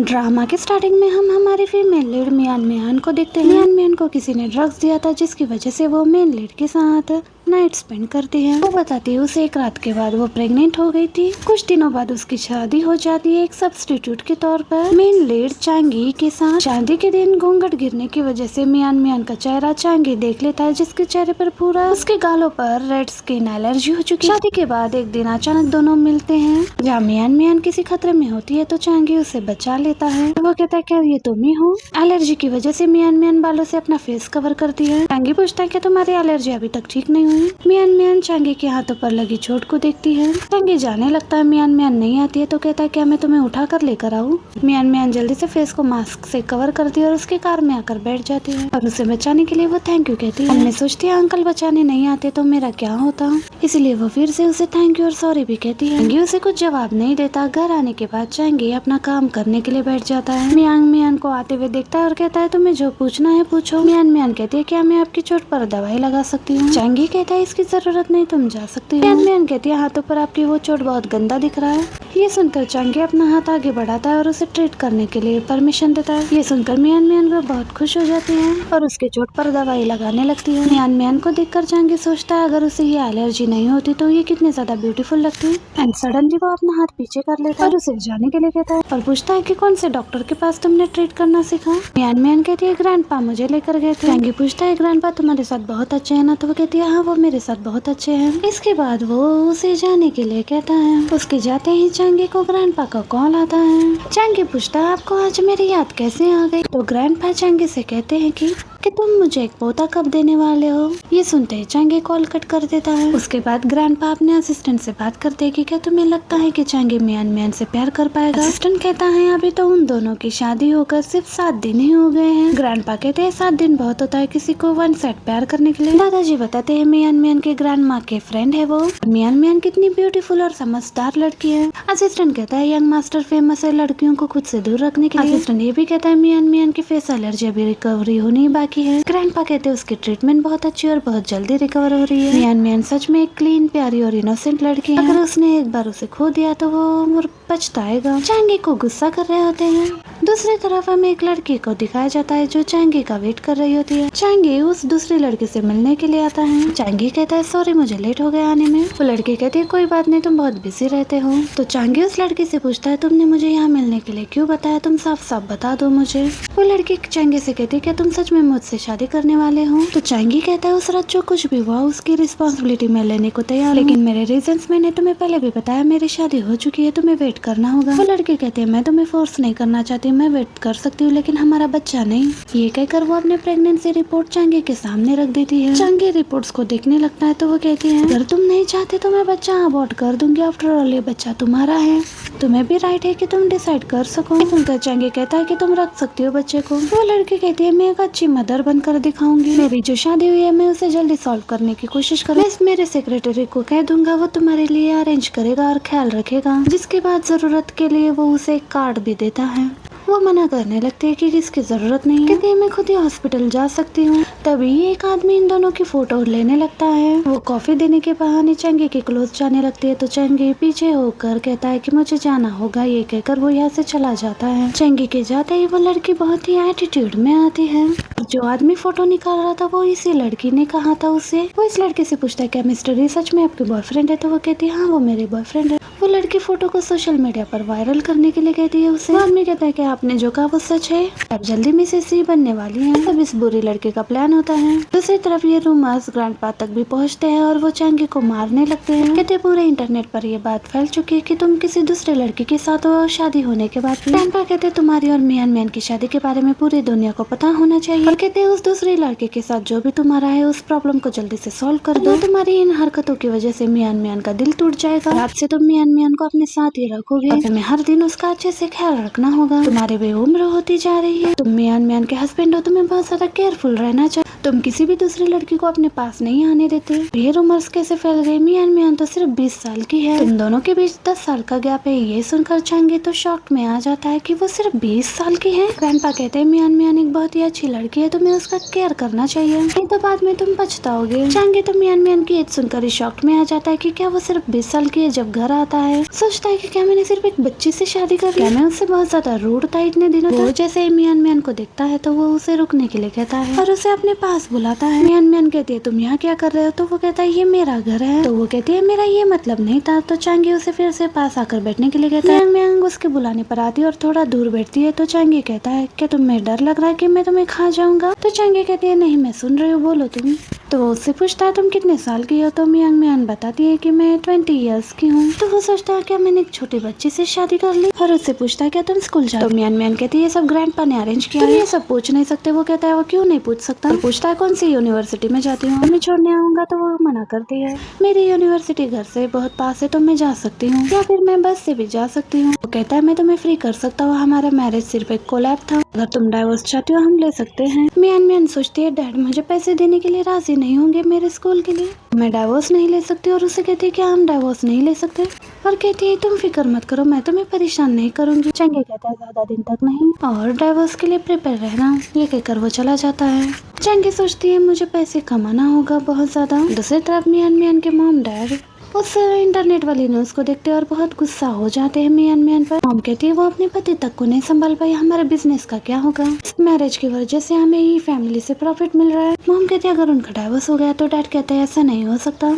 Drama के starting में हम हमारी फीमेल लीड मियान मियान को देखते हैं। मियान मियान को किसी ने ड्रग्स दिया था जिसकी वजह से वो मेन लीड के साथ नाइट स्पेंड करती है। वो बताती है उसे एक रात के बाद वो प्रेग्नेंट हो गई थी। कुछ दिनों बाद उसकी शादी हो जाती है एक सब्स्टिट्यूट के तौर पर मेन लीड चांगी के साथ। शादी के दिन घूंघट गिरने की वजह से मियान मियान का चेहरा चांगी देख लेता है, जिसके चेहरे पर पूरा उसके गालों पर रेड स्किन एलर्जी हो चुकी है। शादी के बाद एक दिन अचानक दोनों मिलते हैं। जहाँ मियान मियान किसी खतरे में होती है तो चांगी उसे बचा लेता है। वो कहता है क्या ये तुम ही हो? एलर्जी की वजह से मियान मियान बालों से अपना फेस कवर करती है। चांगी पूछता है क्या तुम्हारी एलर्जी अभी तक ठीक नहीं हुई? मियान मियान चांगी के हाथों पर लगी चोट को देखती है। चांगी जाने लगता है। मियान मियान नहीं आती है तो कहता है क्या मैं तुम्हें उठा कर लेकर आऊँ? मियान मियान जल्दी से फेस को मास्क से कवर करती है और उसके कार में आकर बैठ जाती है और उसे बचाने के लिए वो थैंक यू कहती है। मैं सोचती है अंकल बचाने नहीं आते तो मेरा क्या होता, इसलिए वो फिर से उसे थैंक यू और सॉरी भी कहती है। चांगी उसे कुछ जवाब नहीं देता। घर आने के बाद चांगी अपना काम करने के लिए बैठ जाता है। मियान मियान को आते हुए देखता है और कहता है तुम्हें जो पूछना है पूछो। मियान मियान कहती है क्या मैं आपकी चोट पर दवाई लगा सकती हूँ? चांगी कहता है इसकी जरूरत नहीं, तुम जा सकती हो। मियान मियान कहती है हाथों पर आपकी वो चोट बहुत गंदा दिख रहा है। ये सुनकर चांगी अपना हाथ आगे बढ़ाता है और उसे ट्रीट करने के लिए परमिशन देता है। ये सुनकर मियान मियान को बहुत खुश हो जाती है और उसके चोट पर दवाई लगाने लगती है। मियान मियान को देखकर चांगी सोचता है अगर उसे ये एलर्जी नहीं होती तो ये कितने ज्यादा ब्यूटीफुल लगती। एंड सडनली वो अपना हाथ पीछे कर लेता है और उसे जाने के लिए कहता है और पूछता है कि कौन से डॉक्टर के पास तुमने ट्रीट करना सीखा? मियान मियान कहती है ग्रैंडपा मुझे लेकर गए थे। चांगी पूछता है ग्रैंडपा तुम्हारे साथ बहुत अच्छे है ना? तो वो कहती है हाँ वो मेरे साथ बहुत अच्छे हैं। इसके बाद वो उसे जाने के लिए कहता है। उसके जाते ही चांगी को ग्रैंडपा का कॉल आता है। चांगी पूछता है आपको आज मेरी याद कैसे आ गई? तो ग्रैंडपा चांगी से कहते हैं कि तुम मुझे एक पोता कब देने वाले हो? ये सुनते ही चांगी कॉल कट कर देता है। उसके बाद ग्रैंडपा अपने असिस्टेंट से बात करते हैं कि क्या तुम्हें लगता है कि चांगी मियान मियान से प्यार कर पाएगा? असिस्टेंट कहता है अभी तो उन दोनों की शादी होकर सिर्फ 7 दिन ही हो गए हैं। ग्रैंडपा कहते हैं 7 दिन बहुत होता है किसी को वन साइड प्यार करने के लिए। दादाजी बताते हैं मियान मियान के ग्रैंड माँ के फ्रेंड है वो। मियान मियान कितनी ब्यूटीफुल और समझदार लड़की है। असिस्टेंट कहता है यंग मास्टर फेमस है लड़कियों को खुद से दूर रखने के लिए। असिस्टेंट ये भी कहता है मियान मियान की फेस एलर्जी अभी रिकवरी होनी बाकी है। ग्रैंडपा कहते हैं उसकी ट्रीटमेंट बहुत अच्छी और बहुत जल्दी रिकवर हो रही है। मियान मियान सच में एक क्लीन प्यारी और इनोसेंट लड़की है। अगर उसने एक बार उसे खो दिया तो वो पछताएगा। चांगी को गुस्सा कर रहे होते हैं। दूसरी तरफ हमें एक लड़की को दिखाया जाता है जो चांगी का वेट कर रही होती है। चांगी उस दूसरी लड़की से मिलने के लिए आता है। चांगी कहता है सॉरी मुझे लेट हो गया आने में। वो लड़की कहती है कोई बात नहीं तुम बहुत बिजी रहते हो। तो चांगी उस लड़की से पूछता है तुमने मुझे यहाँ मिलने के लिए क्यों बताया? तुम साफ साफ बता दो मुझे। वो लड़की चांगी से कहती है क्या तुम सच में मुझसे शादी करने वाले हो? तो चांगी कहता है उस रात जो कुछ भी हुआ उसकी रिस्पॉन्सिबिलिटी मैं लेने को तैयार, लेकिन मेरे रीजंस मैंने तुम्हें पहले भी बताया। मेरी शादी हो चुकी है, तुम्हें वेट करना होगा। वो लड़की कहती है मैं तुम्हें फोर्स नहीं करना चाहती, मैं वेट कर सकती हूँ लेकिन हमारा बच्चा नहीं। ये कहकर वो अपने प्रेगनेंसी रिपोर्ट चांगी के सामने रख देती है। चांगी रिपोर्ट्स को देखने लगता है तो वो कहती है अगर तुम नहीं चाहते तो मैं बच्चा अबॉर्ट कर दूंगी। आफ्टर ऑल ये बच्चा तुम्हारा है, तुम्हें भी राइट है कि तुम डिसाइड कर सको। सुनकर चांगी कहता है कि तुम रख सकती हो बच्चे को। वो लड़की कहती है मैं एक अच्छी मदर बनकर दिखाऊंगी। मेरी जो शादी हुई है मैं उसे जल्दी सॉल्व करने की कोशिश करूँ। मेरे सेक्रेटरी को कह दूंगा वो तुम्हारे लिए अरेंज करेगा और ख्याल रखेगा। जिसके बाद जरूरत के लिए वो उसे एक कार्ड भी देता है। वो मना करने लगती है कि इसकी जरूरत नहीं है, कहती मैं खुद ही हॉस्पिटल जा सकती हूँ। तभी एक आदमी इन दोनों की फोटो लेने लगता है। वो कॉफी देने के बहाने चांगी के क्लोज जाने लगती है तो चांगी पीछे होकर कहता है कि मुझे जाना होगा। ये कहकर वो यहाँ से चला जाता है। चांगी के जाते ही वो लड़की बहुत ही एटीट्यूड में आती है। जो आदमी फोटो निकाल रहा था वो इसी लड़की ने कहा था उसे। वो इस लड़के से पूछता है क्या मिस्टर ये सच में आपके बॉयफ्रेंड है? तो वो कहती है हाँ वो मेरे बॉयफ्रेंड है। वो लड़की फोटो को सोशल मीडिया पर वायरल करने के लिए कहती है उसे। वो आदमी कहता है कि आपने जो कहा वो सच है, अब जल्दी मिसेस सी बनने वाली हैं। तब इस बुरी लड़के का प्लान होता है। दूसरी तरफ ये रूमर्स ग्रैंडपा तक भी पहुंचते हैं और वो चांगी को मारने लगते हैं। कहते पूरे इंटरनेट पर ये बात फैल चुकी है कि तुम किसी दूसरे लड़की के साथ हो शादी होने के बाद। ग्रैंडपा कहते तुम्हारी और मियान मियान की शादी के बारे में पूरी दुनिया को पता होना चाहिए और कहते उस दूसरे लड़के के साथ जो भी तुम्हारा है उस प्रॉब्लम को जल्दी से सॉल्व कर दो। तुम्हारी इन हरकतों की वजह से मियान मियान का दिल टूट जाएगा। रात से तुम मियान मियान को अपने साथ ही रखोगे और तुम्हें हर दिन उसका अच्छे से ख्याल रखना होगा। तुम्हारी भी उम्र होती जा रही है, तुम मियान मियान के हस्बैंड हो, तुम्हें बहुत ज्यादा केयरफुल रहना चाहिए। तुम किसी भी दूसरी लड़की को अपने पास नहीं आने देते। ये रूमर्स कैसे फैल गए? मियान मियान तो सिर्फ 20 साल की है, तुम दोनों के बीच 10 साल का गैप है। ये सुनकर चांगी तो शॉक में आ जाता है कि वो सिर्फ 20 साल की है। ग्रैंडपा कहते हैं मियान मियान एक बहुत ही अच्छी लड़की है, तुम्हें उसका केयर करना चाहिए, नहीं तो बाद में तुम पछताओगे। चांगी तो मियान मियान की एज सुनकर ही शॉक में आ जाता है कि क्या वो सिर्फ 20 साल की है। जब घर आता है सोचता है कि क्या मैंने सिर्फ एक बच्ची से शादी कर ली, क्या मैं उससे बहुत ज्यादा रूड था इतने दिनों तक। जैसे ही मियान मियान को देखता है तो वो उसे रुकने के लिए कहता है और उसे अपने पास बुलाता है। मियान मियान कहती है तुम यहाँ क्या कर रहे हो? तो वो कहता है ये मेरा घर है। तो वो कहती है मेरा ये मतलब नहीं था। तो चांगी उसे फिर से पास आकर बैठने के लिए कहता है। मियान मियान उसके बुलाने पर आती है और थोड़ा दूर बैठती है। तो चांगी कहता है क्या तुम्हें डर लग रहा है कि मैं तुम्हें खा जाऊंगा? तो चांगी कहती है नहीं, मैं सुन रही हूँ, बोलो तुम। तो वो उससे पूछता है तुम कितने साल की हो? तो मियान मियान बताती है कि मैं 20 इयर्स की हूँ। तो वो सोचता है क्या मैंने एक छोटी बच्ची से शादी कर ली, और उससे पूछता है क्या तुम स्कूल जाओ? तो मियान मियान कहती है ये सब ग्रैंडपा ने अरेंज किया, तुम ये सब पूछ नहीं सकते। वो कहता है वो क्यों नहीं पूछ सकता? तो पूछता है कौन सी यूनिवर्सिटी में जाती हूँ? मैं छोड़ने आऊंगा तो वो मना करती है। मेरी यूनिवर्सिटी घर से बहुत पास है तो मैं जा सकती हूँ, या फिर मैं बस से भी जा सकती हूँ। वो कहता है मैं तुम्हें फ्री कर सकता हूँ, हमारा मैरिज सिर्फ एक कोलैब था, अगर तुम डाइवोर्स चाहती हो हम ले सकते हैं। मियान मियान सोचती है डैड मुझे पैसे देने के लिए राजी नहीं होंगे मेरे स्कूल के लिए, मैं डाइवोर्स नहीं ले सकती। और उसे कहती है क्या हम डाइवोर्स नहीं ले सकते? और कहती है तुम फिक्र मत करो, मैं तुम्हें परेशान नहीं करूंगी। चांगी कहता है ज्यादा दिन तक नहीं और डाइवोर्स के लिए प्रिपेयर रहना। ये कहकर वो चला जाता है। चांगी सोचती है मुझे पैसे कमाना होगा बहुत ज्यादा। दूसरी तरफ मियान मियान के मॉम डैड उस इंटरनेट वाली न्यूज को देखते हैं और बहुत गुस्सा हो जाते हैं मियान मियान पर। मॉम कहती है वो अपने पति तक को नहीं संभाल पाई, हमारे बिजनेस का क्या होगा? इस मैरिज की वजह से हमें ही फैमिली से प्रॉफिट मिल रहा है। मॉम कहती है अगर उनका डाइवोर्स हो गया तो डैड कहते हैं ऐसा नहीं हो सकता।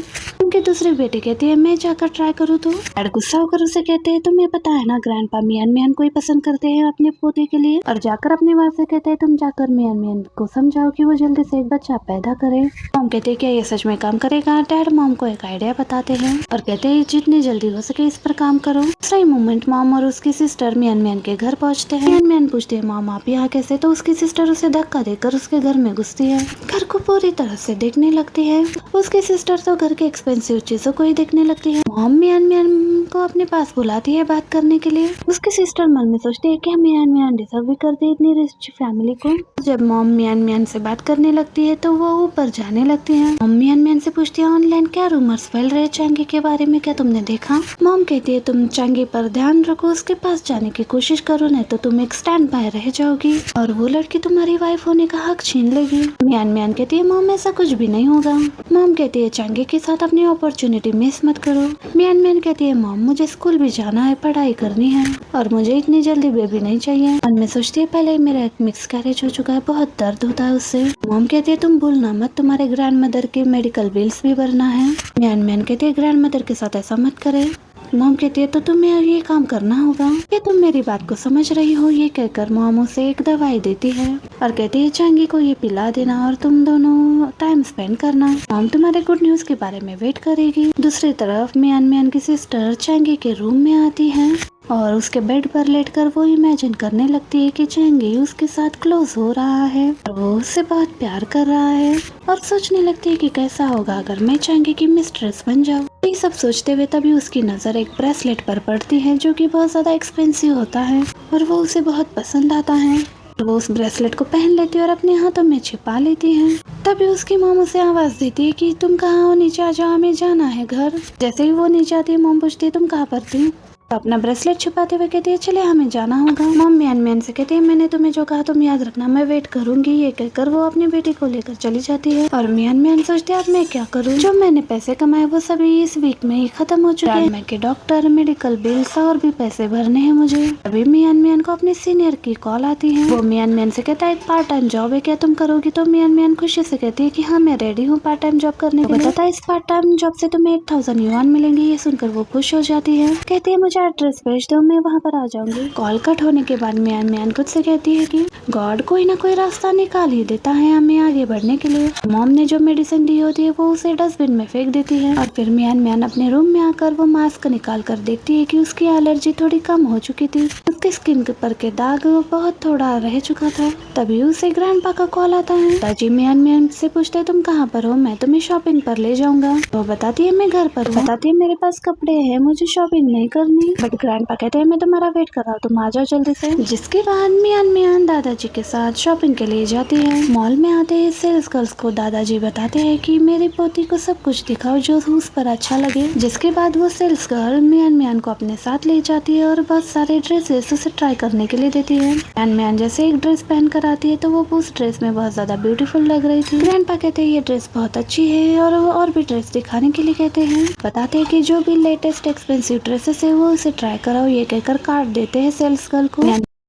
उनकी दूसरी बेटी कहती है मैं जाकर ट्राई करूँ तो? डैड गुस्सा होकर उसे कहते हैं तुम्हें पता है ना ग्रैंडपा मियान मियान को ही पसंद करते हैं अपने पोते के लिए। और जाकर अपनी वाइफ से कहते हैं तुम जाकर मियान मियान को समझाओ कि वो जल्दी से एक बच्चा पैदा करे। मॉम कहते हैं क्या ये सच में काम करेगा? डैड मॉम को एक आइडिया बताते हैं और कहते हैं जितनी जल्दी हो सके इस पर काम करो। सही मोमेंट मॉम और उसकी सिस्टर मियान मियान के घर पहुंचते हैं। मियान मियान पूछती है मॉम आप यहाँ कैसे? तो उसकी सिस्टर उसे धक्का देकर उसके घर में घुसती है, घर को पूरी तरह से देखने लगती है। उसकी सिस्टर तो घर के एक्सपेंसिव चीजों को ही देखने लगती है। मॉम मियान मियान को अपने पास बुलाती है बात करने के लिए। उसकी सिस्टर मन में सोचती है कि मियान मियान डिजर्व भी करते इतनी रिच फैमिली को। जब मॉम मियान मियान से बात करने लगती है तो वो ऊपर जाने लगती है। मॉम मियान मियान से पूछती है ऑनलाइन क्या रूमर्स फैल रहे चांगी के बारे में, क्या तुमने देखा? मॉम कहती है तुम चांगी पर ध्यान रखो, उसके पास जाने की कोशिश करो, नहीं तो तुम एक स्टैंड बाय रह जाओगी और वो लड़की तुम्हारी वाइफ होने का हक छीन लेगी। मियान मियान कहती है मॉम ऐसा कुछ भी नहीं होगा। मॉम कहती है चांगी के साथ अपनी अपॉर्चुनिटी मिस मत करो। मियान मियान कहती है मॉम मुझे स्कूल भी जाना है, पढ़ाई करनी है और मुझे इतनी जल्दी बेबी नहीं चाहिए। मन में सोचती है पहले ही मेरा एक मिक्स कैरेज हो चुका है, बहुत दर्द होता है उससे। मॉम कहती है तुम भूलना मत तुम्हारे ग्रैंड मदर के मेडिकल बिल्स भी भरना है। मियान मियान कहती है ग्रैंड मदर के साथ ऐसा मत करे। मॉम कहती है तो तुम्हें ये काम करना होगा, क्या तुम मेरी बात को समझ रही हो? ये कहकर मॉम उसे एक दवाई देती है और कहती है चांगी को ये पिला देना और तुम दोनों टाइम स्पेंड करना। मॉम तुम्हारे गुड न्यूज के बारे में वेट करेगी। दूसरी तरफ मियान मियान की सिस्टर चांगी के रूम में आती है और उसके बेड पर लेटकर वो इमेजिन करने लगती है कि चांगी उसके साथ क्लोज हो रहा है और वो उससे बहुत प्यार कर रहा है और सोचने लगती है कि कैसा होगा अगर मैं चांगी की मिस्ट्रेस बन जाऊं। ये सब सोचते हुए तभी उसकी नजर एक ब्रेसलेट पर पड़ती है जो कि बहुत ज्यादा एक्सपेंसिव होता है और वो उसे बहुत पसंद आता है। वो उस ब्रेसलेट को पहन लेती है और अपने हाथों में छिपा लेती है। तभी उसकी मॉम उसे आवाज देती है कि तुम कहाँ हो, नीचे आ जाओ, हमें जाना है घर। जैसे ही वो नीचे आती है मॉम पूछती है तुम कहाँ पर थी? तो अपना ब्रेसलेट छुपाते हुए कहती है चले हमें जाना होगा। मॉम मियान मियान से कहती है मैंने तुम्हें जो कहा तुम याद रखना, मैं वेट करूंगी। ये कहकर वो अपनी बेटी को लेकर चली जाती है और मियान मियान सोचती है अब मैं क्या करूं, जो मैंने पैसे कमाए वो सभी इस वीक में ही खत्म हो चुके हैं। के डॉक्टर, मेडिकल बिल्स और भी पैसे भरने हैं मुझे। अभी मियान मियान को अपने सीनियर की कॉल आती है। वो मियान मियान से कहता है एक पार्ट टाइम जॉब है, क्या तुम करोगी? तो मियान मियान खुशी से कहती है कि हाँ मैं रेडी हूँ पार्ट टाइम जॉब करने के लिए। बताता है इस पार्ट टाइम जॉब से तुम्हें 1000 युआन मिलेंगे। ये सुनकर वो खुश हो जाती है, कहती है मुझे एड्रेस भेज दो, मैं वहाँ पर आ जाऊंगी। कॉल कट होने के बाद मियान मियान खुद से कहती है कि गॉड कोई ना कोई रास्ता निकाल ही देता है हमें आगे बढ़ने के लिए। मॉम ने जो मेडिसिन दी होती है वो उसे डस्टबिन में फेंक देती है और फिर मियान मियान अपने रूम में आकर वो मास्क निकाल कर देखती है कि उसकी एलर्जी थोड़ी कम हो चुकी थी, उसकी स्किन पर के दाग बहुत थोड़ा रह चुका था। तभी उसे ग्रैंडपा का कॉल आता है। दादाजी मियान मियान से पूछते हैं तुम कहाँ पर हो, मैं तुम्हें शॉपिंग पर ले जाऊंगा। वो बताती है मैं घर पर हूँ। बताती है मेरे पास कपड़े हैं, मुझे शॉपिंग नहीं करनी। नहीं, बट ग्रैंडपा कहते हैं मैं तुम्हारा वेट कर रहा हूँ, तुम आ जाओ जल्दी से। जिसके बाद मियान दादाजी के साथ शॉपिंग के लिए जाती है। मॉल में आते ही सेल्स गर्ल्स को दादाजी बताते हैं कि मेरी पोती को सब कुछ दिखाओ जो उस पर अच्छा लगे। जिसके बाद वो सेल्स गर्ल मियान को अपने साथ ले जाती है और बहुत सारे ड्रेसेस उसे ट्राई करने के लिए देती है। मियान जैसे एक ड्रेस पहन कर आती है तो वो उस ड्रेस में बहुत ज्यादा ब्यूटीफुल लग रही थी। ग्रैंडपा कहते हैं ये ड्रेस बहुत अच्छी है और वो और भी ड्रेस दिखाने के लिए कहते हैं। बताते हैं कि जो भी लेटेस्ट एक्सपेंसिव ड्रेसेस है वो उसे ट्राई कराओ, ये कहकर कार्ड देते हैं सेल्स गर्ल को।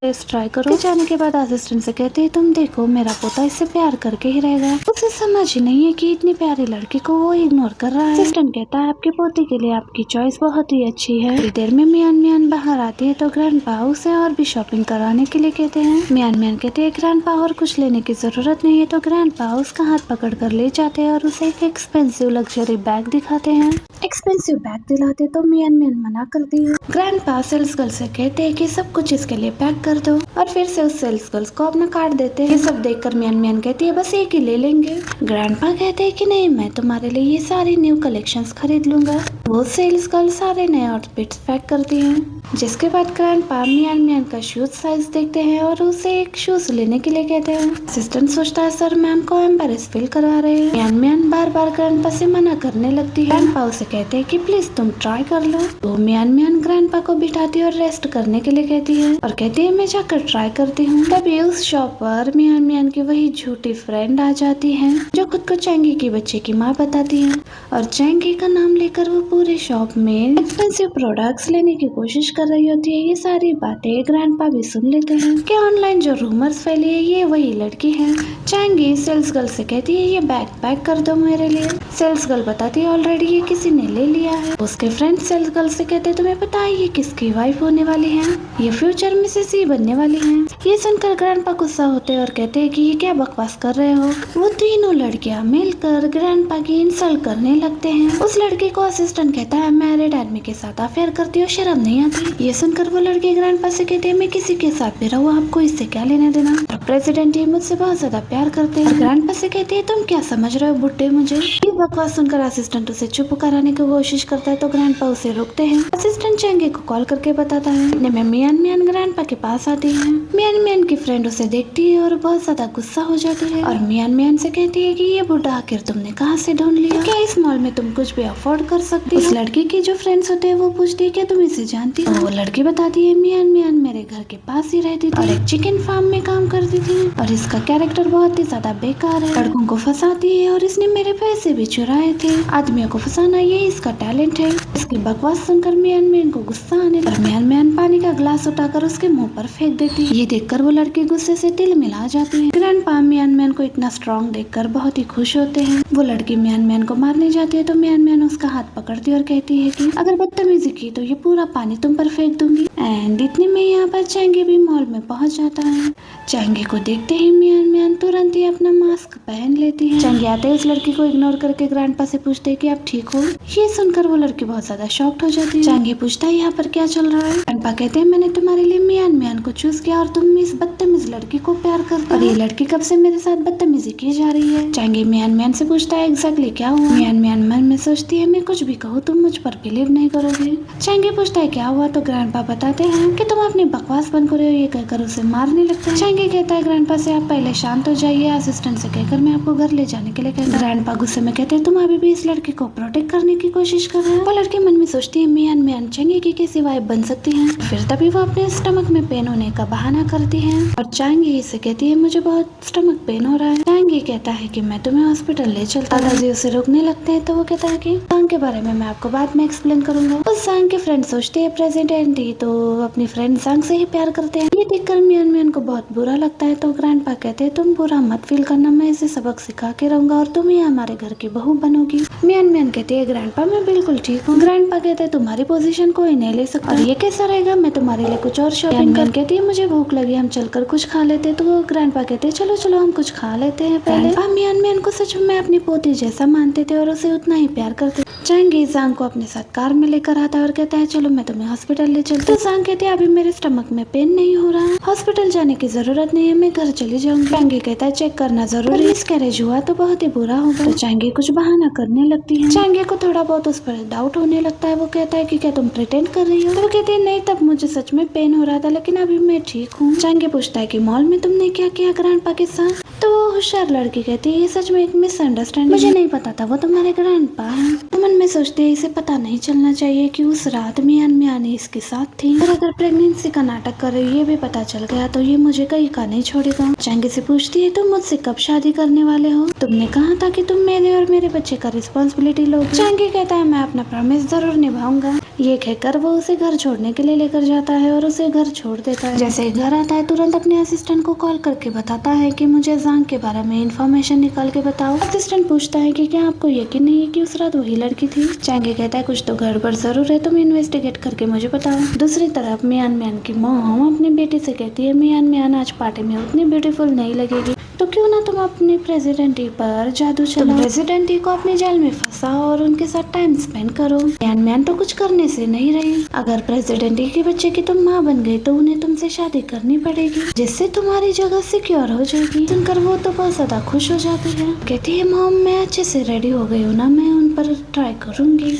ड्रेस ट्राई करो। जाने के बाद असिस्टेंट से कहते हैं तुम देखो मेरा पोता इससे प्यार करके ही रहेगा। उसे समझ ही नहीं है कि इतनी प्यारी लड़की को वो इग्नोर कर रहा है। असिस्टेंट कहता है आपके पोते के लिए आपकी चॉइस बहुत ही अच्छी है। थोड़ी देर में मियान बाहर आती है तो ग्रैंडपा उसे और भी शॉपिंग कराने के लिए कहते हैं। मियान कहते हैं ग्रैंडपा और कुछ लेने की जरूरत नहीं है, तो ग्रैंडपा उसका हाथ पकड़ कर ले जाते हैं और उसे एक एक्सपेंसिव लग्जरी बैग दिखाते हैं। एक्सपेंसिव बैग दिलाते तो मियान मना करती है। ग्रैंडपा सेल्स गर्ल से कहते हैं कि सब कुछ इसके लिए पैक कर दो और फिर से उस सेल्स गर्ल्स को अपना कार्ड देते हैं। ये सब देखकर मियान कहती है बस एक ही ले लेंगे। ग्रैंडपा कहते हैं कि नहीं, मैं तुम्हारे लिए ये सारी न्यू कलेक्शंस खरीद लूंगा। वो सेल्स गर्ल सारे नए आउटफिट्स पैक करती हैं। जिसके बाद ग्रैंडपा मियान का शूज साइज देखते हैं और उसे एक शूज लेने के लिए कहते हैं। असिस्टेंट सोचता है सर मैम को एम्बैरेस फील करवा रहे हैं। मियान बार ग्रैंडपा से मना करने लगती है। ग्रैंडपा उसे कहते हैं कि प्लीज तुम ट्राई कर लो। तो मियान ग्रैंडपा को बिठाती है और रेस्ट करने के लिए कहती है और कहती है मैं जाकर ट्राई करती हूँ। तभी उस शॉप पर मियान की वही झूठी फ्रेंड आ जाती है जो खुद को चैंगी की बच्चे की माँ बताती है और चैंगी का नाम लेकर वो पूरे शॉप में एक्सपेंसिव प्रोडक्ट्स लेने की कोशिश कर रही होती है। ये सारी बातें ग्रैंडपा भी सुन लेते हैं कि ऑनलाइन जो रूमर्स फैली है ये वही लड़की है। चैंगी सेल्स गर्ल से कहती है ये बैग पैक कर दो मेरे लिए। सेल्स गर्ल बताती है ऑलरेडी ये किसी ने ले लिया है। उसके फ्रेंड सेल्स गर्ल से कहते हैं तुम्हें पता है ये किसकी वाइफ होने वाली है, ये फ्यूचर मिसेस ही बनने वाली है। ये सुनकर ग्रैंडपा गुस्सा होते हैं और कहते हैं कि ये क्या बकवास कर रहे हो। वो तीनों लड़कियां मिलकर ग्रैंडपा की इंसल्ट करने लगते हैं। उस लड़की को असिस्टेंट कहता है मैरिड आदमी के साथ अफेयर करती हो, शर्म नहीं आती। ये सुनकर वो लड़की ग्रैंडपा से कहते हैं मैं किसी के साथ भी रहूं, आपको इससे क्या लेना देना। और प्रेसिडेंट ये मुझसे बहुत ज्यादा प्यार करते हैं। ग्रैंडपा से कहते हैं तुम क्या समझ रहे हो बुड्ढे मुझे। ये बकवास सुनकर असिस्टेंट उसे चुप कराने की कोशिश करता है तो ग्रैंडपा उसे रोकते हैं। असिस्टेंट चैंगी को कॉल करके बताता है। मियान ग्रैंडपा के पास आती है। मियान की फ्रेंड उसे देखती है और बहुत ज्यादा गुस्सा हो जाती है और मियान से कहती है कि ये बुढ़ा आखिर तुमने कहाँ से ढूंढ लिया, क्या इस मॉल में तुम कुछ भी अफोर्ड कर सकती हो। उस लड़की की जो फ्रेंड्स होते हैं वो पूछती है क्या तुम इसे जानती हो। वो लड़की बताती है मियान मेरे घर के पास ही रहती थी और एक चिकन फार्म में काम करती थी और इसका कैरेक्टर बहुत ही ज्यादा बेकार है, लड़कों को फंसाती है और इसने मेरे पैसे भी चुराए थे। आदमियों को फंसाना ये इसका टैलेंट है। इसकी बकवास सुनकर मियान को गुस्सा आने और मियान पानी का ग्लास उठाकर उसके मुंह पर फेंक देती है। ये देखकर वो लड़की गुस्से से तिल मिला जाती है। ग्रैंडपा मियान को इतना स्ट्रॉन्ग देखकर बहुत ही खुश होते हैं। वो लड़की मियान को मारने जाती है तो मियान उसका हाथ पकड़ती है और कहती है कि अगर बदतमीजी की तो ये पूरा पानी तुम पर फेंक दूंगी। एंड इतने में यहाँ पर चैंगी भी मॉल में पहुँच जाता है। चैंगी को देखते ही मियान तुरंत ही अपना मास्क पहन लेती है। चैंगी आते ही उस लड़की को इग्नोर करके ग्रैंडपा से पूछते है कि आप ठीक हो। ये सुनकर वो लड़की बहुत ज्यादा शॉक्ड हो जाती है। चैंगी पूछता है यहाँ पर क्या चल रहा है। ग्रैंडपा कहते हैं मैंने तुम्हारे लिए मियान को चूज किया और तुम इस बदतमीज लड़की को प्यार करते हो और ये लड़की कब से मेरे साथ बदतमीजी की जा रही है। चैंगी मियान से पूछता है एग्जैक्टली क्या हुआ। मियान मन में सोचती है मैं कुछ भी कहूँ तुम मुझ पर बिलीव नहीं करोगे। चैंगी पूछता है क्या हुआ तो ग्रैंडपा बताते हैं कि तुम अपनी बकवास बंद करो, ये कहकर उसे मारने लगता है। चैंगी कहता है ग्रैंडपा से आप पहले शांत हो जाइए, असिस्टेंट से कहकर मैं आपको घर ले जाने के लिए कहता है। ग्रैंडपा गुस्से में कहते हैं तुम अभी भी इस लड़की को प्रोटेक्ट करने की कोशिश कर रहे हो। वो लड़की मन में सोचती है मियान चैंगी की कैसी वाइफ बन सकती है। फिर तभी वो अपने स्टमक में पेन होने का बहाना करती है और चैंगी इसे कहती है मुझे बहुत स्टमक पेन हो रहा है। चैंगी कहता है कि मैं तुम्हें हॉस्पिटल ले चलता। दादाजी उसे रोकने लगते हैं तो वो कहता है कि सांग के बारे में मैं आपको बाद में एक्सप्लेन करूंगा। उस सांग के फ्रेंड सोचते हैं प्रेसिडेंट ही तो अपनी फ्रेंड सांग से ही प्यार करते हैं। ये देखकर मियान को बहुत बुरा लगता है तो ग्रैंडपा कहते हैं तुम बुरा मत फील करना, मैं इसे सबक सिखा के रहूंगा और तुम ही हमारे घर की बहू बनोगी। मियान कहती है ग्रैंडपा मैं बिल्कुल ठीक हूँ। ग्रैंडपा कहते हैं तुम्हारी पोजीशन कोई नहीं ले सकता और ये कैसा रहेगा, मैं तुम्हारे लिए कुछ और शॉपिंग कर। कहती है मुझे भूख लगी, हम चलकर कुछ खा लेते हैं। तो ग्रैंडपा कहते हैं चलो चलो हम कुछ खा लेते हैं पहले। मियान को सच में अपनी पोती जैसा मानते थे और उसे उतना ही प्यार करते। चांगी जांग को अपने साथ कार में लेकर आता है और कहता है चलो मैं तुम्हें हॉस्पिटल ले चलता हूँ। तो जांग कहती है अभी मेरे स्टमक में पेन नहीं हो रहा, हॉस्पिटल जाने की जरूरत नहीं है, मैं घर चली जाऊंगी। चांगी कहता है चेक करना जरूरी है, मिसकैरेज हुआ तो बहुत ही बुरा होगा। तो चांगी कुछ बहाना करने लगती है। चांगी को थोड़ा बहुत उस पर डाउट होने लगता है। वो कहता है कि क्या तुम प्रिटेंड कर रही हो? तो वो कहती है नहीं, तब मुझे सच में पेन हो रहा था लेकिन अभी मैं ठीक हूँ। चांगी पूछता है कि मॉल में तुमने क्या किया ग्रैंडपा के साथ? तो वो होशियार लड़की कहती है ये सच में एक मिसअंडरस्टैंडिंग, मुझे नहीं पता था वो तुम्हारे ग्रैंडपा हैं। तो मन में सोचते हैं इसे पता नहीं चलना चाहिए कि उस रात मियान मियानी इसके साथ थी, और अगर प्रेगनेंसी का नाटक कर रही है ये भी पता चल गया तो ये मुझे कहीं का नहीं छोड़ेगा। चांगी से पूछती है तुम मुझसे कब शादी करने वाले हो? तुमने कहा था कि तुम मेरे और मेरे बच्चे का रिस्पॉन्सिबिलिटी लोगे। चांगी कहता है मैं अपना प्रॉमिस जरूर निभाऊंगा। ये कहकर वो उसे घर छोड़ने के लिए लेकर जाता है और उसे घर छोड़ देता है। जैसे ही घर आता है तुरंत अपने असिस्टेंट को कॉल करके बताता है कि मुझे जांग के बारे में इंफॉर्मेशन निकाल के बताओ। असिस्टेंट पूछता है कि क्या आपको यकीन नहीं है कि उस रात वही लड़की थी? चांगी कहता है कुछ तो गड़बड़ जरूर है, तुम इन्वेस्टिगेट करके मुझे बताओ। दूसरी तरफ मियान मियान की मॉम अपनी बेटी से कहती है मियान मियान आज पार्टी में उतनी ब्यूटीफुल नहीं लगेगी, तो क्यों ना तुम अपनी प्रेसिडेंटी पर जादू चलाओ। प्रेसिडेंटी को अपने जेल में फंसाओ और उनके साथ टाइम स्पेंड करो। मियान मियान तो कुछ करने से नहीं रही, अगर प्रेसिडेंटी के बच्चे की तुम माँ बन गई तो उन्हें तुमसे शादी करनी पड़ेगी जिससे तुम्हारी जगह सिक्योर हो जाएगी। सुनकर वो तो बहुत ज्यादा खुश हो जाती है। कहती है मॉम मैं अच्छे से रेडी हो गई हूँ ना, मैं उन पर ट्राई करूंगी।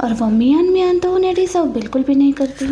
और वो मियान मियान तो उन्हें डिजर्व बिल्कुल भी नहीं करती।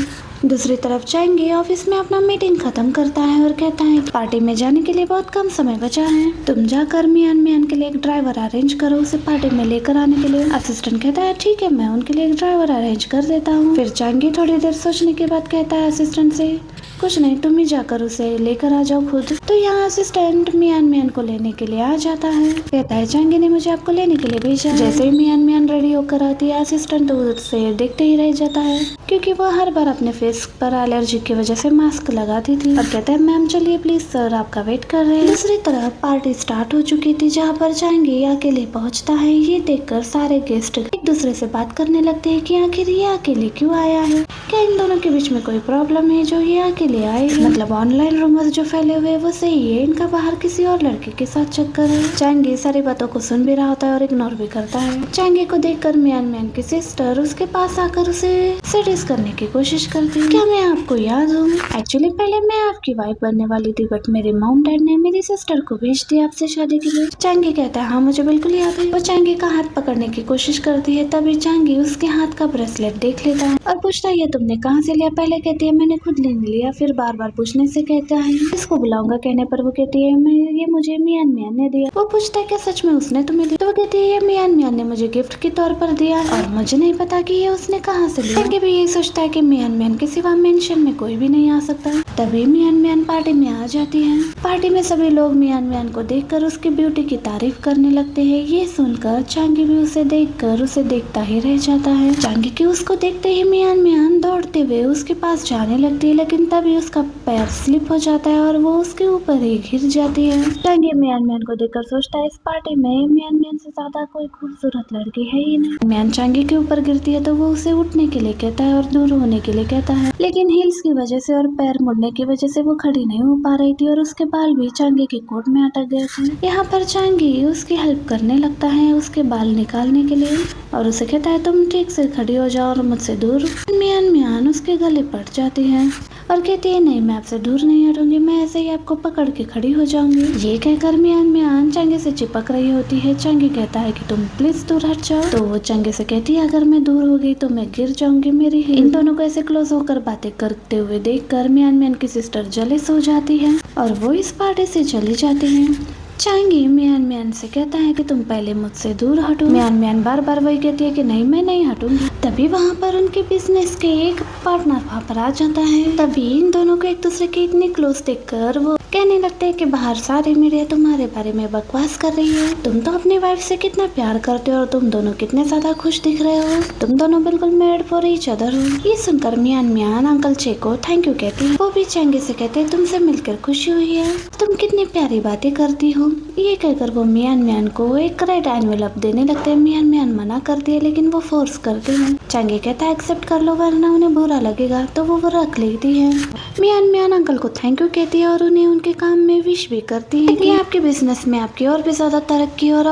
दूसरी तरफ चांगी ऑफिस में अपना मीटिंग खत्म करता है और कहता है पार्टी में जाने के लिए बहुत कम समय बचा है, तुम जाकर मियान मियान के लिए एक ड्राइवर अरेंज करो उसे पार्टी में लेकर आने के लिए। असिस्टेंट कहता है ठीक है मैं उनके लिए एक ड्राइवर अरेंज कर देता हूँ। फिर चांगी थोड़ी देर सोचने के बाद कहता है असिस्टेंट से कुछ नहीं, तुम ही जाकर उसे लेकर आ जाओ खुद। तो यहाँ असिस्टेंट मियान मियान को लेने के लिए आ जाता है। कहता है चांगी ने मुझे आपको लेने के लिए भेजा। जैसे ही मियान मियान रेडी होकर आती है असिस्टेंट तो उसे देखते ही रह जाता है क्योंकि वो हर बार अपने फेस पर एलर्जी की वजह से मास्क लगाती थी। और कहता है मैम चलिए प्लीज सर आपका वेट कर रहे हैं। दूसरी तरफ पार्टी स्टार्ट हो चुकी थी जहाँ पर चांगी अकेले पहुँचता है। ये देखकर सारे गेस्ट एक दूसरे से बात करने लगते हैं कि आखिर ये अकेले क्यों आया है, क्या इन दोनों के बीच में कोई प्रॉब्लम है जो ये अकेले आए हैं? मतलब ऑनलाइन रूमर्स जो फैले हुए वो सही है, इनका बाहर किसी और लड़के के साथ चक्कर है। चांगी सारी बातों को सुन भी रहा होता है और इग्नोर भी करता है। चांगी को देखकर मियान मियान की सिस्टर उसके पास आकर उसे सेड्यूस करने की कोशिश करती है। क्या मैं आपको याद हूँ? एक्चुअली पहले मैं आपकी वाइफ बनने वाली थी बट मेरे मॉम डैड ने मेरी सिस्टर को भेज दिया आपसे शादी के लिए। चांगी कहता है हाँ मुझे बिल्कुल याद है। वो चांगी का हाथ पकड़ने की कोशिश करती है, तभी चांगी उसके हाथ का ब्रेसलेट देख लेता है और पूछता है ये तुमने कहाँ से लिया? पहले कहती है मैंने खुद ले लिया, फिर बार बार पूछने से कहता है इसको बुलाऊंगा, कहने पर वो कहती है ये मुझे मियान मियान ने दिया। वो पूछता है क्या सच में उसने तुम्हें दिया? तो वो कहती है ये मियान मियान ने मुझे गिफ्ट के तौर पर दिया और मुझे नहीं पता कि ये उसने कहाँ से लिया। चांगी भी यही सोचता है कि मियान मियान के सिवा मेंशन में कोई भी नहीं आ सकता। तभी मियान मियान पार्टी में आ जाती है। पार्टी में सभी लोग मियान मियान को देखकर उसकी ब्यूटी की तारीफ करने लगते हैं। ये सुनकर चांगी भी उसे देखकर उसे देखता ही रह जाता है। चांगी की उसको देखते ही मियान मियान दौड़ते हुए उसके पास जाने लगती है, लेकिन तभी उसका पैर स्लिप हो जाता है और वो उसके ऊपर ही गिर जाती है। चांगी मियान मियान को देखकर सोचता है इस पार्टी में मियान मियान से ज्यादा कोई खूबसूरत लड़की है ही नहीं। मियान चांगी के ऊपर गिरती है तो वो उसे उठने के लिए कहता है और दूर होने के लिए कहता है, लेकिन हील्स की वजह से और पैर मुड़ने की वजह से वो खड़ी नहीं हो पा रही थी और उसके बाल भी चांगी के कोट में अटक गए थे। यहाँ पर चांगी उसकी हेल्प करने लगता है उसके बाल निकालने के लिए और उसे कहता है तुम ठीक से खड़ी हो जाओ और मुझसे दूर। मियान मियान उसके गले पड़ जाती है और कहती है नहीं मैं आपसे दूर नहीं हटूंगी, मैं ऐसे ही आपको पकड़ के खड़ी हो जाऊंगी। ये कहकर मियान मियान चांगी से चिपक रही होती है। चांगी कहता है कि तुम प्लीज दूर हट जाओ। तो वो चांगी से कहती है अगर मैं दूर हो गई तो मैं गिर जाऊंगी। मेरी इन दोनों को ऐसे क्लोज होकर बातें करते हुए देखकर मियान मियान की सिस्टर जेलस हो जाती है और वो इस पार्टी से चली जाती है। चांगी मियान मियान से कहता है कि तुम पहले मुझसे दूर हटो। मियान मियान बार बार वही कहती है कि नहीं मैं नहीं हटूंगी। तभी वहाँ पर उनके बिजनेस के एक पार्टनर वहाँ पर आ जाता है। तभी इन दोनों को एक दूसरे के इतने क्लोज देखकर वो कहने लगते हैं कि बाहर सारी मीडिया तुम्हारे बारे में बकवास कर रही है, तुम तो अपनी वाइफ से कितना प्यार करते हो और तुम दोनों कितने ज्यादा खुश दिख रहे हो, तुम दोनों बिल्कुल मेड फॉर ईच अदर हो। ये सुनकर मियान मियान अंकल चे को थैंक यू कहती है। वो भी चांगी से कहते हैं तुमसे मिलकर खुशी हुई है, तुम कितनी प्यारी बातें करती हो। ये कहकर वो मियान मियान को एक रेड एनवेलप देने लगते हैं। मियान मियान मना करती है लेकिन वो फोर्स करती है। चांगी कहता है एक्सेप्ट कर लो वरना उन्हें बुरा लगेगा, तो वो रख लेती है। मियान मियान अंकल को थैंक यू कहती है और उन्हें उनके काम में विश भी करती है कि आपके बिजनेस में आपकी और भी ज्यादा तरक्की और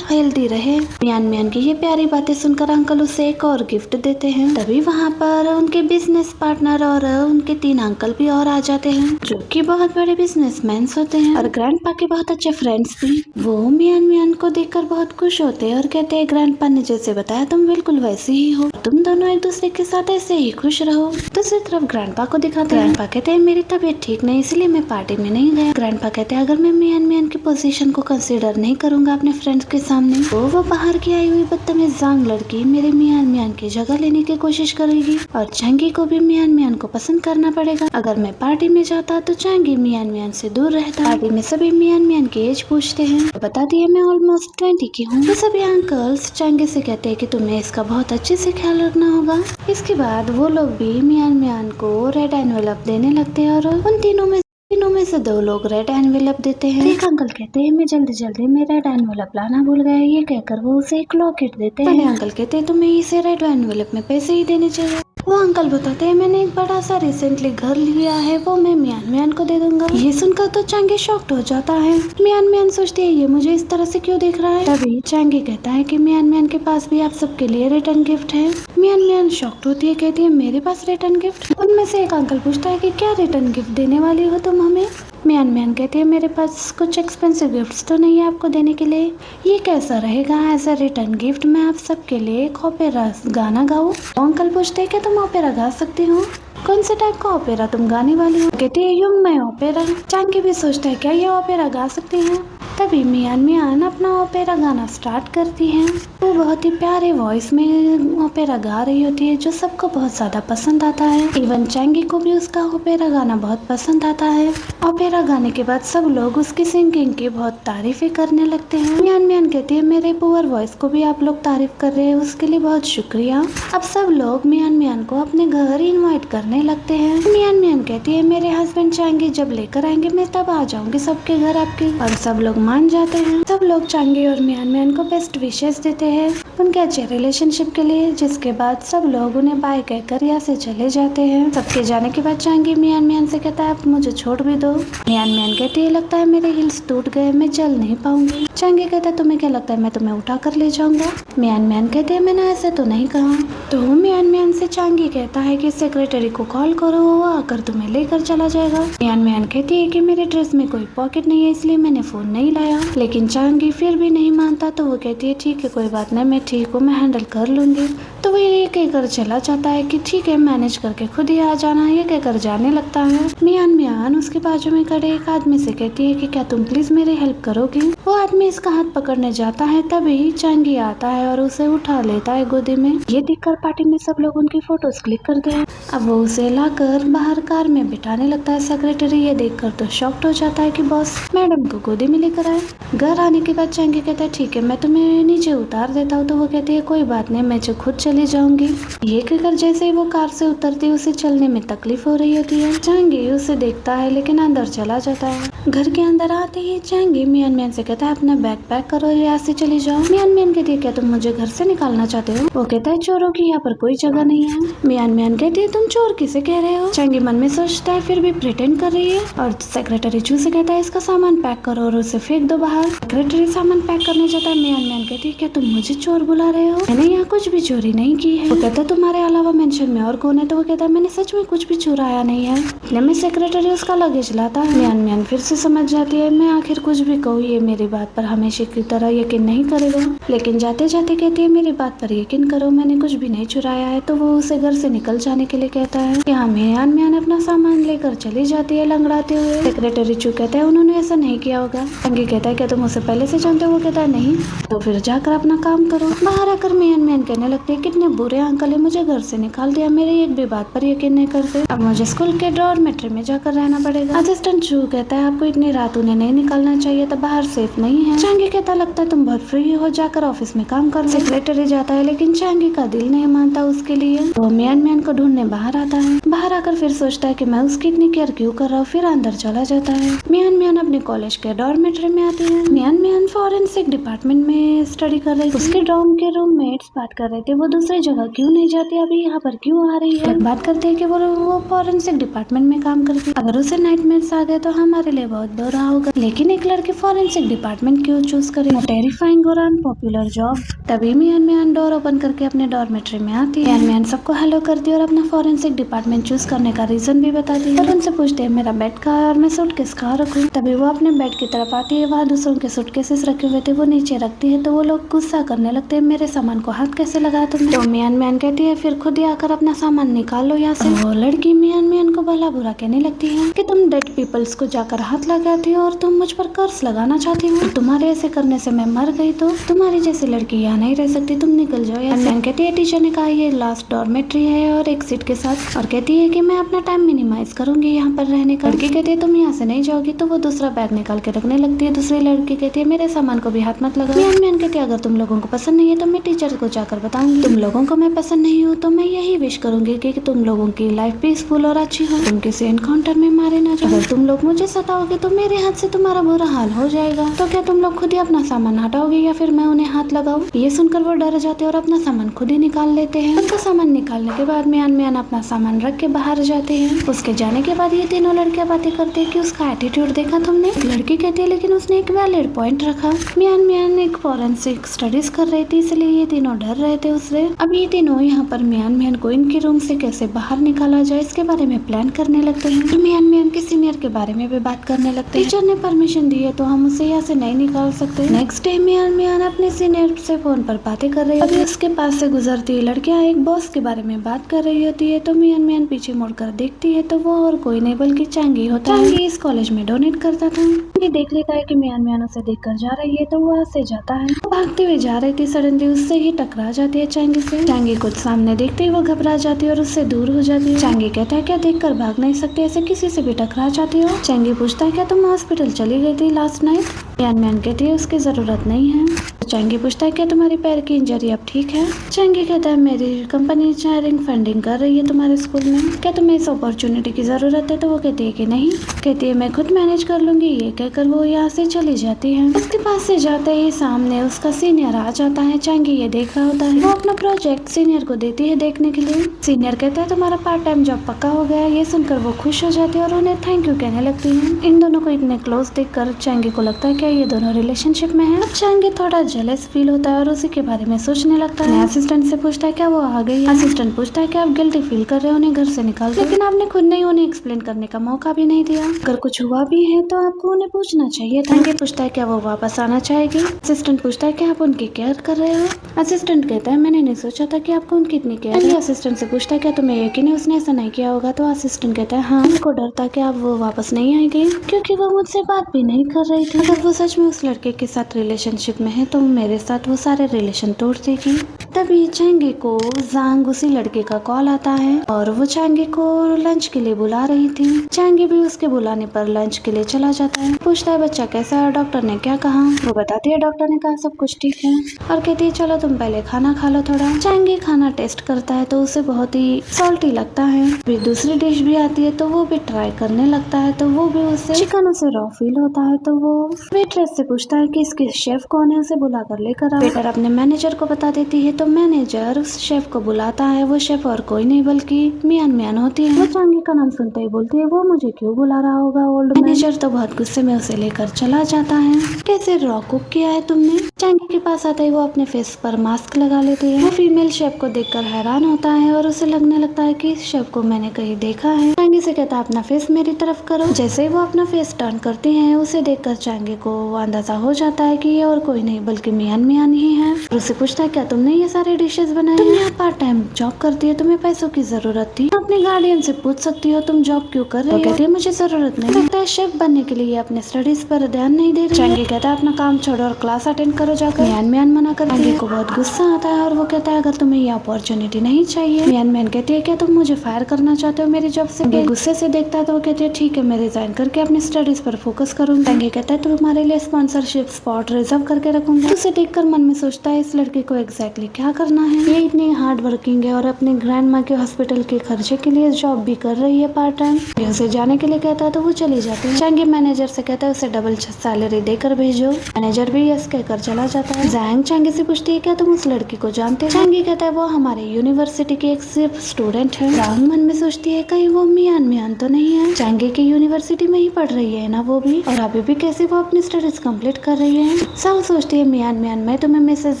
हेल्दी रहे। मियान मियान की ये प्यारी बातें सुनकर अंकल उसे एक और गिफ्ट देते हैं। तभी वहाँ पर उनके बिजनेस पार्टनर और उनके 3 अंकल भी और आ जाते हैं जो कि बहुत बड़े बिजनेसमैन होते हैं और ग्रैंडपा के बहुत अच्छे फ्रेंड्स भी। वो मियान मियान को देखकर बहुत खुश होते हैं और कहते हैं ग्रैंडपा ने जैसे बताया तुम बिल्कुल वैसे ही हो, तुम दोनों एक दूसरे के साथ ऐसे ही खुश रहो। दूसरी तरफ ग्रैंडपा को दिखाते हैं। ग्रैंडपा कहते हैं मेरी तबीयत ठीक नहीं इसलिए मैं पार्टी में नहीं गया। ग्रैंडपा कहते हैं अगर मैं मियान मियान की पोजीशन को कंसीडर नहीं करूंगा अपने फ्रेंड्स के सामने तो वो बाहर की आई हुई बदतमीज जांग लड़की मेरे मियान मियान की जगह लेने की कोशिश करेगी और चांगी को भी मियान मियान को पसंद करना पड़ेगा। अगर मैं पार्टी में जाता तो चांगी मियान मियान से दूर रहता। पार्टी में सभी मियान मियान की एज पूछते हैं, बताती है मैं ऑलमोस्ट 20 की हूँ। सभी अंकल्स चांगी से कहते हैं कि तुम्हें इसका बहुत अच्छे से ख्याल रखना होगा। इसके बाद वो लोग भी मियान मियान को रेड एनवेलप देने लगते हैं और उन तीनों में से 2 लोग रेड एनवेलप देते हैं। एक अंकल कहते हैं मैं जल्दी में रेड एनवेलप लाना भूल गया। ये कहकर वो उसे एक लॉकेट देते हैं। अंकल कहते हैं तुम्हें इसे रेड एनवेलप में पैसे ही देने चाहिए। वो अंकल बताते हैं मैंने एक बड़ा सा रिसेंटली घर लिया है, वो मैं मियान मियान को दे दूंगा। ये सुनकर तो चांगी शॉक्ड हो जाता है। मियान मियान सोचती है ये मुझे इस तरह से क्यों देख रहा है। तभी चांगी कहता है कि मियान मियान के पास भी आप सबके लिए रिटर्न गिफ्ट है। मियान मियान शॉक्ड होती है, कहती है मेरे पास रिटर्न गिफ्ट। उनमें से एक अंकल पूछता है कि क्या रिटर्न गिफ्ट देने वाली हो तुम हमें। मियान मियान कहती है मेरे पास कुछ एक्सपेंसिव गिफ्ट्स तो नहीं है आपको देने के लिए। ये कैसा रहेगा एज अ रिटर्न गिफ्ट मैं आप सबके लिए एक ओपेरा गाना गाऊं। अंकल पूछते हैं क्या तुम ओपेरा गा सकती हो। कौन से टाइप का ओपेरा तुम गाने वाली हो। कहती है युग में ओपेरा। चांगी भी सोचता है क्या ये ओपेरा गा सकती है। तभी मियान मियान अपना ओपेरा गाना स्टार्ट करती है। वो बहुत ही प्यारे वॉइस में ओपेरा गा रही होती है जो सबको बहुत ज्यादा पसंद आता है। इवन चांगी को भी उसका ओपेरा गाना बहुत पसंद आता है। ओपेरा गाने के बाद सब लोग उसकी सिंगिंग की बहुत तारीफें करने लगते हैं। मियान मियान कहती है मेरे पुअर वॉइस को भी आप लोग तारीफ कर रहे हैं उसके लिए बहुत शुक्रिया। अब सब लोग मियान मियान को अपने घर इनवाइट करने लगते हैं। मियान मियान कहती है मेरे हस्बैंड चांगी जब लेकर आएंगे मैं तब आ जाऊंगी सबके घर आपके। और सब लोग मान जाते हैं। सब लोग चांगी और मियान मियान को बेस्ट विशेस देते हैं उनके अच्छे रिलेशनशिप के लिए, जिसके बाद सब लोग उन्हें बाय कहकर यहाँ से चले जाते हैं। सबके जाने के बाद चांगी मियान मियान से कहता है आप मुझे छोड़ भी दो। मियान मियान कहती है लगता है मेरे हिल्स टूट गए मैं चल नहीं पाऊंगी। चांगी कहता है तुम्हें क्या लगता है मैं तुम्हें उठा कर ले जाऊंगा। मियान मियान कहते हैं मैंने ऐसे तो नहीं कहा। तो मियान मियान से चांगी कहता है कि सेक्रेटरी को कॉल करो वो आकर तुम्हें लेकर चला जाएगा। मियान मियान कहती है कि मेरे ड्रेस में कोई पॉकेट नहीं है इसलिए मैंने फोन नहीं लाया। लेकिन चांगी फिर भी नहीं मानता तो वो कहती है ठीक है कोई बात नहीं मैं ठीक हूँ मैं हैंडल कर लूंगी। तो वो ये कहकर चला जाता है कि ठीक है मैनेज करके खुद ही आ जाना। ये कहकर जाने लगता है। मियान मियान उसके बाजू में खड़े एक आदमी से कहती है कि क्या तुम प्लीज मेरी हेल्प करोगे। वो आदमी इसका हाथ पकड़ने जाता है तभी चांगी आता है और उसे उठा लेता है गोदी में। ये देखकर पार्टी में सब लोग उनकी फोटोज क्लिक करते हैं। अब वो उसे लाकर बाहर कार में बिठाने लगता है। सेक्रेटरी ये देखकर तो शॉक्ड हो जाता है कि बॉस मैडम को गोदी में लेकर आए। घर आने के बाद चांगी कहता है ठीक है मैं तुम्हें नीचे उतार देता हूँ। तो वो कहती है कोई बात नहीं मैं खुद चली जाऊंगी। ये कहकर जैसे ही वो कार से उतरती उसे चलने में तकलीफ हो रही होती है। चांगी उसे देखता है लेकिन अंदर चला जाता है। घर के अंदर आते ही चांगी मियान मियान से कहता है अपना बैग पैक करो यहाँ से चली जाओ। मियान मियान कहती है क्या तुम मुझे घर से निकालना चाहते हो। वो कहता है चोरों की यहाँ पर कोई जगह नहीं है। मियान मियान कहती है तुम चोर किसे कह रहे हो। चांगी मन में सोचता है फिर भी प्रिटेंड कर रही है। और सेक्रेटरी चू से कहता है इसका सामान पैक करो और उसे फेंक दो बाहर। सेक्रेटरी सामान पैक करने जाता है। मियान मियान कहती है क्या तुम मुझे चोर बुला रहे हो, मैंने यहाँ कुछ भी चोरी नहीं की है। वो कहता है तुम्हारे अलावा मेंशन में और कौन है। तो वो कहता है मैंने सच में कुछ भी चुराया नहीं है। इतने में सेक्रेटरी उसका लगेज लाता है। मियान मियान फिर से समझ जाती है मैं आखिर कुछ भी कहूँ ये मेरी बात पर हमेशा की तरह यकीन नहीं करेगा। लेकिन जाते जाते कहती है मेरी बात पर यकीन करो मैंने कुछ भी नहीं चुराया है। तो वो उसे घर से निकल जाने के लिए कहता है। यहाँ मियान मियान अपना सामान लेकर चली जाती है लंगड़ाते हुए। सेक्रेटरी चू कहता है उन्होंने ऐसा नहीं किया होगा। चांगी कहता है क्या तुम उसे पहले से जानते हो। वो कहता है नहीं। तो फिर जाकर अपना काम करो। बाहर आकर मियान मियान कहने लगती है, कितने बुरे अंकल है, मुझे घर से निकाल दिया, मेरी एक भी बात पर यकीन नहीं करते, अब मुझे स्कूल के डॉर्मेट्री में जाकर रहना पड़ेगा। असिस्टेंट चू कहता है, आपको इतनी रात उन्हें नहीं निकालना चाहिए था, बाहर सेफ नहीं है। चांगी कहता, लगता है तुम बहुत फ्री हो, जाकर ऑफिस में काम कर लो। सेक्रेटरी जाता है लेकिन चांगी का दिल नहीं मानता उसके लिए। वो मियान मियान को ढूंढने बाहर आता है। बाहर आकर फिर सोचता है कि मैं उसकी इतनी केयर क्यों कर रहा हूँ, फिर अंदर चला जाता है। मियान मियान अपने कॉलेज के डॉर्मेट्री में आती है। मियान मियान फॉरेंसिक डिपार्टमेंट में स्टडी कर रही थी। उसके डॉर्म के रूममेट्स बात कर रहे थे, वो दूसरी जगह क्यों नहीं जाती, अभी यहाँ पर क्यों आ रही है। बात करते है कि वो फॉरेंसिक डिपार्टमेंट में काम करती है, अगर उसे नाइटमेयर्स आ गए तो हमारे लिए बहुत बुरा होगा। लेकिन एक लड़की फॉरेंसिक डिपार्टमेंट क्यों चूज करे, टेरिफाइंग और अनपॉपुलर जॉब। तभी मियान मियान डोर ओपन करके अपने डॉर्मेट्री में आती है। मियान मियान सबको हेलो करती है और अपना फॉरेंसिक डिपार्टमेंट चूज करने का रीजन भी बताती है। और उनसे पूछते हैं, मेरा बेड कहाँ है और मैं सूटकेस कहाँ रखूं। तभी वो अपने बेड की तरफ आती है, वहाँ दूसरों के सूटकेसेस रखे हुए थे, वो नीचे रखती है तो वो लोग गुस्सा करने लगते हैं, मेरे सामान को हाथ कैसे लगाया तुमने। तो मियान मियान कहती है, फिर खुद ही आकर अपना सामान निकाल लो यहाँ से। वो लड़की मियान मियान को भला बुरा कहने लगती है कि तुम डेड पीपल्स को जाकर हाथ लगाती हो और तुम मुझ पर कर्स लगाना चाहती हो, तुम्हारे ऐसे करने से मैं मर गई तो तुम्हारी जैसी लड़की यहाँ नहीं रह सकती, तुम निकल जाओ। मियान कहती है, टीचर ने कहा ये लास्ट डॉर्मेट्री है और एग्जिट के साथ, और कहती है कि मैं अपना टाइम मिनिमाइज करूंगी यहाँ पर रहने का। लड़की कहती है, तुम यहाँ से नहीं जाओगी, तो वो दूसरा बैग निकाल के रखने लगती है। दूसरी लड़की कहती है, मेरे सामान को भी हाथ मत लगाओ। मियान मियान कहती है, अगर तुम लोगों को पसंद नहीं है तो मैं टीचर को जाकर बताऊंगी, तुम लोगों को मैं पसंद नहीं हूँ तो मैं यही विश करूंगी कि तुम लोगों की लाइफ पीसफुल और अच्छी हो, तुम किसी एनकाउंटर में मारे ना जाओ। अगर तुम लोग मुझे सताओगे तो मेरे हाथ से तुम्हारा बुरा हाल हो जाएगा, तो क्या तुम लोग खुद ही अपना सामान हटाओगे या फिर मैं उन्हें हाथ लगाऊं। ये सुनकर वो डर जाते हैं और अपना सामान खुद ही निकाल लेते हैं। उनका सामान निकालने के बाद मियान मियान अपना सामान रख के बाहर जाते हैं। उसके जाने के बाद ये तीनों लड़कियां बातें करती है कि उसका एटीट्यूड देखा तुमने। एक लड़की कहती है, लेकिन उसने एक वैलिड पॉइंट रखा। मियान मियान एक फॉरेंसिक स्टडीज कर रही थी, इसलिए ये तीनों डर रहे थे उससे। अब ये तीनों यहाँ पर मियान मियान को इनके रूम से कैसे बाहर निकाला जाए इसके बारे में प्लान करने लगते हैं। तो मियान मियान के सीनियर के बारे में भी बात करने लगते हैं। टीचर ने परमिशन दी है तो हम उसे यहाँ से नहीं निकाल सकते। नेक्स्ट डे मियान मियान अपने सीनियर से फोन पर बातें कर रही है। उसके पास से गुजरती लड़कियां एक बॉस के बारे में बात कर रही होती है, तो मियान मियान पीछे मुड़कर देखती है तो वो और कोई नहीं बल्कि चांगी होता है। चांगी इस कॉलेज में डोनेट करता था। ये देख लेता है कि मियान मियान उसे देखकर जा रही है तो वो वहाँ से जाता है। भागते हुए जा रही थी, सडनली उससे ही टकरा जाती है चांगी से। चांगी को सामने देखते ही वो घबरा जाती है और उससे दूर हो जाती है। चांगी कहता है, क्या देखकर भाग नहीं सकते, ऐसे किसी से भी टकरा जाती हो। चांगी पूछता है, क्या तुम हॉस्पिटल चली गई थी लास्ट नाइट। मियान मियान कहती है, उसकी जरूरत नहीं है। चांगी पूछता है, क्या तुम्हारी पैर की इंजरी अब ठीक है। चांगी कहता है, मेरी कंपनी चायरिंग फंडिंग कर रही है तुम्हारे स्कूल में, क्या तुम्हें इस अपॉर्चुनिटी की जरूरत है। तो वो कहती है कि नहीं, कहती है मैं खुद मैनेज कर लूंगी। ये कहकर वो यहाँ से चली जाती है। उसके पास से जाते ही सामने उसका सीनियर आ जाता है। चांगी ये देख रहा होता है। वो अपना प्रोजेक्ट सीनियर को देती है देखने के लिए। सीनियर कहता है, तुम्हारा पार्ट टाइम जॉब पक्का हो गया। ये सुनकर वो खुश हो जाती है और उन्हें थैंक यू कहने लगती है। इन दोनों को इतने क्लोज देखकर चांगी को लगता है क्या ये दोनों रिलेशनशिप में है। अब चांगी थोड़ा जेलस फील होता है और उसी के बारे में सोचने लगता है। असिस्टेंट से पूछता है, क्या वो आ गई है। असिस्टेंट पूछता है, क्या आप गिल्टी फील कर रहे हो उन्हें घर से निकाल, लेकिन आपने खुद नहीं उन्हें एक्सप्लेन करने का मौका भी नहीं दिया। अगर कुछ हुआ भी है तो आपको उन्हें पूछना चाहिए था। चांगी पूछता है, क्या वो वापस आना चाहेगी। असिस्टेंट पूछता है, क्या आप उनकी केयर कर रहे हो। असिस्टेंट कहता है, मैंने नहीं सोचा था कि आपको उनकी इतनी केयर है। असिस्टेंट से पूछता है, क्या तुम्हें यकीन है उसने ऐसा नहीं किया होगा। तो असिस्टेंट कहता है, हाँ, उसको डर था कि अब वो वापस नहीं आएगी क्योंकि वो मुझसे बात भी नहीं कर रही थी। अगर वो सच में उस लड़के के साथ रिलेशनशिप में है तो मेरे साथ वो सारे रिलेशन तोड़ देगी। तभी चांगी को जांग उसी लड़के का कॉल आता है और वो चांगी को लंच के लिए बुला रही थी। चांगी भी उसके बुलाने पर लंच के लिए चला जाता है। पूछता है, बच्चा कैसा है, डॉक्टर ने क्या कहा। वो बताती है, डॉक्टर ने कहा सब कुछ ठीक है, और कहती है चलो तुम पहले खाना खा लो थोड़ा। चांगी खाना टेस्ट करता है तो उसे बहुत ही सॉल्टी लगता है। फिर दूसरी डिश भी आती है तो वो भी ट्राई करने लगता है तो वो भी उसे चिकन उसे रॉ फील होता है। तो वो वेट्रेस से पूछता है कि इसके शेफ कौन है, उसे बुला कर लेकर आओ। वेटर अपने मैनेजर को बता देती है तो मैनेजर उस शेफ को बुलाता है। वो शेफ और कोई नहीं बल्कि मियान मियान होती है। वो चांगी का नाम सुनते ही बोलती है, वो मुझे क्यों बुला रहा होगा ओल्ड मैनेजर। तो बहुत गुस्से में उसे लेकर चला जाता है। कैसे रॉ कुक किया है तुमने। चांगी के पास आते ही वो अपने फेस पर मास्क लगा लेती है। वो फीमेल शेफ को देखकर हैरान होता है और उसे लगने लगता है कि इस शेफ को मैंने कहीं देखा है। चांगी से कहता है, अपना फेस मेरी तरफ करो। जैसे ही वो अपना फेस टर्न करती है उसे देखकर चांगी को अंदाजा हो जाता है कि ये और कोई नहीं बल्कि मियान मियान ही है। उससे पूछता है क्या तुमने ये सारे डिशेस बनाए? तुम यहाँ पार्ट टाइम जॉब करती है, तुम्हें पैसों की जरूरत थी, अपने गार्डियन से पूछ सकती हो तुम जॉब क्यों कर रही हो। कहती है मुझे जरूरत नहीं, लगता है शेफ बनने के लिए अपने स्टडीज पर ध्यान नहीं दे रही। चैंगी कहता है अपना काम छोड़ो और क्लास अटेंड करो जाकर। मियान मियान मना करती है। को बहुत गुस्सा आता है और वो कहता है अगर तुम्हें ये अपॉर्चुनिटी नहीं चाहिए। मियान मियान कहती है क्या तुम मुझे फायर करना चाहते हो मेरी जॉब से? गुस्से से देखता है तो वो कहती है ठीक है मैं रिजाइन करके अपनी स्टडीज पर फोकस करूंगी। चैंगी कहता है तुम्हारे लिए स्पॉन्सरशिप स्पॉट रिजर्व करके रखूंगा। उसे देखकर मन में सोचता है इस लड़के को एग्जैक्टली क्या करना है, ये इतनी हार्ड वर्किंग है और अपनी ग्रैंड माँ के हॉस्पिटल के खर्चे के लिए जॉब भी कर रही है पार्ट टाइम। उसे जाने के लिए कहता है तो वो चली जाती है। चैंगी मैनेजर से कहता है उसे डबल सैलरी देकर भेजो। मैनेजर भी यस कहकर चला जाता है। जैंग चैंगी से पूछती है क्या तुम उस लड़की को जानते हो? चैंगी कहता है वो हमारे यूनिवर्सिटी की एक सिर्फ स्टूडेंट है। जैंग मन में सोचती है कहीं वो मियान मियान तो नहीं है, चैंगी की यूनिवर्सिटी में ही पढ़ रही है ना वो भी, और अभी भी कैसे वो अपनी स्टडीज कंप्लीट कर रही है। सब सोचती है मियान मियान मैं तुम्हें मिसेस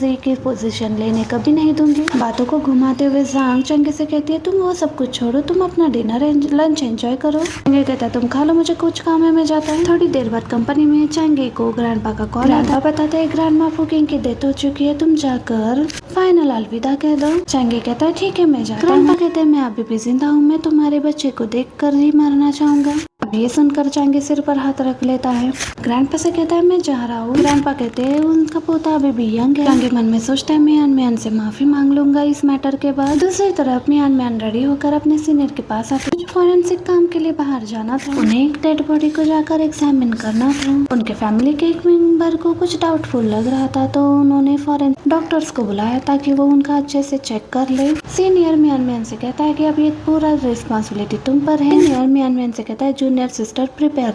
जी की पोजीशन लेने कभी नहीं दूंगी। बातों को घुमाते हुए जैंग चैंगी से कहती है तुम वो सब कुछ छोड़ो, तुम अपना डिनर लंच एंजॉय करो। चैंगी कहता है तुम खा लो, मुझे कुछ काम है मैं जाता हूँ। थोड़ी देर बाद कंपनी में चैंगी को ग्रैंडपा का कॉल आता है। बताते हैं ग्रैंडमा फूकिंग की डेथ हो चुकी है, तुम जाकर फाइनल अलविदा कह दो। चैंगी कहता है ठीक है मैं जाता हूँ। ग्रैंडपा कहते हैं मैं अभी भी जिंदा हूँ, मैं तुम्हारे बच्चे को देख कर ही मरना चाहूंगा। अब ये सुनकर चैंगी सिर पर हाथ रख लेता है। ग्रैंडपा से कहता है मैं जा रहा हूँ। ग्रैंडपा कहते हैं उनका पोता अभी भी यंग है। चैंगी मन में सोचता है मियान मियान से माफी मांग लूंगा इस मैटर के बाद। दूसरी तरफ मियान मियान रेडी होकर अपने सीनियर के पास आते हैं। फॉरेंसिक काम के लिए बाहर जाना था, उन्हें एक डेड बॉडी को जाकर एग्जामिन करना था। उनके फैमिली के एक मेंबर को कुछ डाउटफुल लग रहा था तो उन्होंने फॉरेन डॉक्टर्स को बुलाया ताकि वो उनका अच्छे से चेक कर ले। सीनियर मियान मियान से कहता है कि अब ये पूरा रिस्पॉन्सिबिलिटी तुम पर है। सीनियर मियान मियान से कहता है जूनियर सिस्टर प्रिपेयर